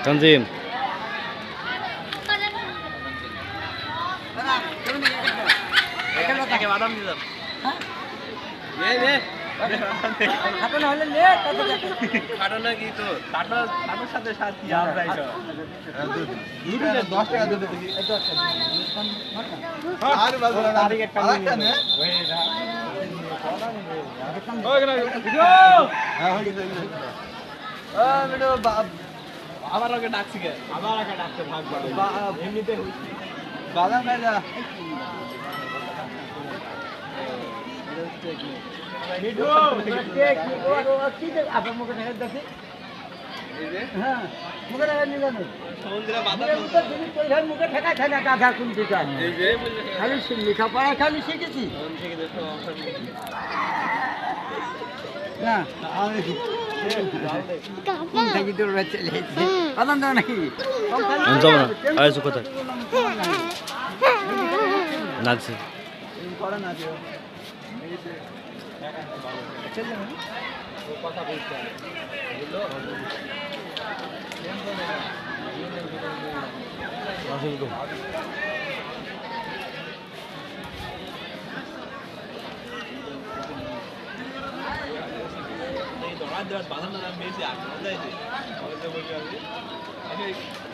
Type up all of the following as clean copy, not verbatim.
Tanzim. আবার আগে ডাকছি কে আবার আগে ডাকতে থাকবা এমনিতে বাদাম খাই যা মিঠু কে কি ও কি দে আপন মুখে দেখা দেখি এই যে হ্যাঁ মুখে দেখা নি জানো সমুদ্রে বাদাম মুখে তুমি কইরা মুখে ঠেকা ঠেকা গাধা কোন দিকে এই যে খালি লেখা পড়া খালি শিখেছি কোন থেকে দেখো না আমি থেকে দূর চলে যাচ্ছে বাদাম দাও নাকি যাও না আইছো কোথায় নাচছে করে না দিও চলে না ও কথা বলতে বললো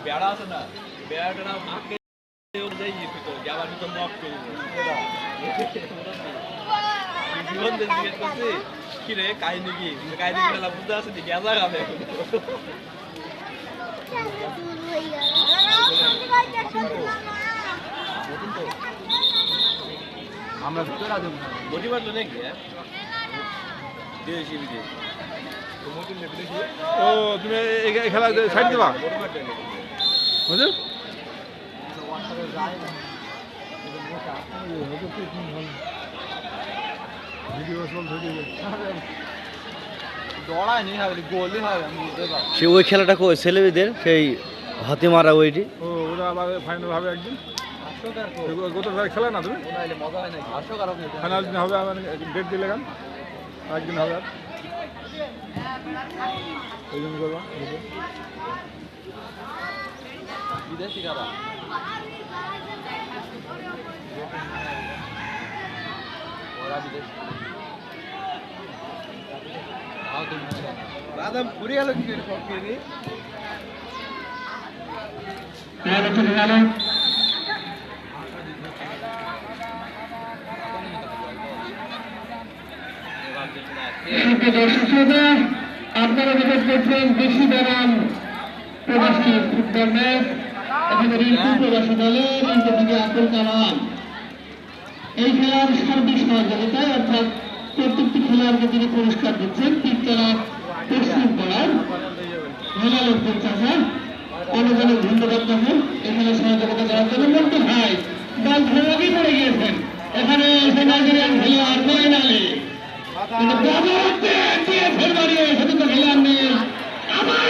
বেড়া আছে না বেড়াটা মাকে আবার ভিতর নক করে জীবন জিজ্ঞেস করছি কি রে কাহিনী কি কাহিনী খেলা বুঝতে আছে গেজা খাবে আমরা ভিতরে আছি বডি বাড়লো নাকি দিয়েছি বিদে ও তুমি এই খেলা সাইড দিবা বুঝলি দৌড়ায় নি হবে গোলই হবে আমি বুঝতে পারি সে ওই খেলাটা কই ছেলেদের সেই হাতি মারা ওইটি ও ওরা আবার ফাইনাল হবে একদিন গত খেলা না তুমি মজা হয় নাকি আসো কারো ফাইনাল দিন হবে আবার ডেট দিলে গান একদিন হবে আর ওই জন্য করবা বিদেশি কারা ওরা বিদেশি বাদাম পুরি গেল কি সব খেয়ে আপনারা যেটা করছেন বেশি দাঁড়ান প্রবাসী ফুটবল ম্যাচ এখানে রিঙ্কু প্রবাসী দলের রিঙ্কু থেকে আব্দুল কালাম এই খেলার সার্বিক সহযোগিতায় অর্থাৎ প্রত্যেকটি খেলোয়াড়কে তিনি পুরস্কার দিচ্ছেন পিকচারা পশ্চিম পাড়ার হেলাল চাষা অনেক অনেক ধন্যবাদ দেবেন এখানে সহযোগিতা করার জন্য মন্টু ভাই দল ভালোভাবেই পড়ে গিয়েছেন এখানে নাইজেরিয়ান খেলোয়াড় মইন আলী কিন্তু ফেব্রুয়ারি সেদিন তো খেলার নেই আবার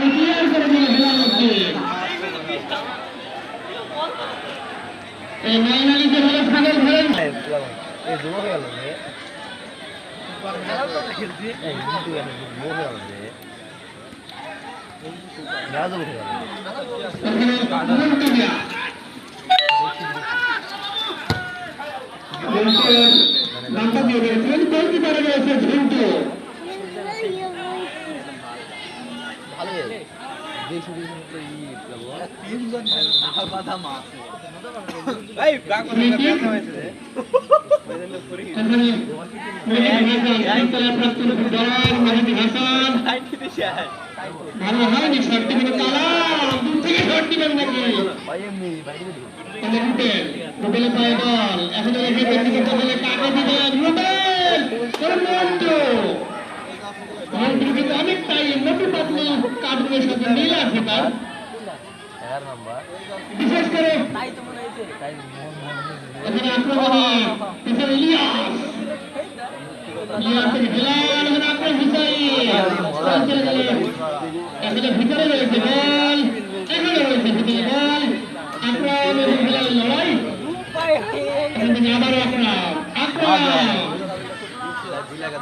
ক্লিয়ার করে দিল খেলার মধ্যে এই মইন আলী যে ভালো ছাগল ধরেন নামটা দিয়ে দিয়েছিলেন কোনটি করে রয়েছে ঝুন্টু ভালো হয়নি শর্ট দিবেন কালাম দূর থেকে শর্ট দিবেন নাকি রুবেলের পায়ে বল এখন ব্যক্তিগত বলে কাকে দিবেন রুবেল মন্টু কিন্তু অনেকটাই মোটু পাতলু কার্টুনের সাথে মিল আছে তার বিশেষ করে এখানে আক্রমণে পিছনে ইলিয়াস ইলিয়াসের হেলান এখানে আক্রমণ হুসাইন এখানে ভিতরে রয়েছে বল এখানে রয়েছে ভিতরে বল আক্রমণ এবং হেলানের লড়াই এখান থেকে আবারও আক্রমণ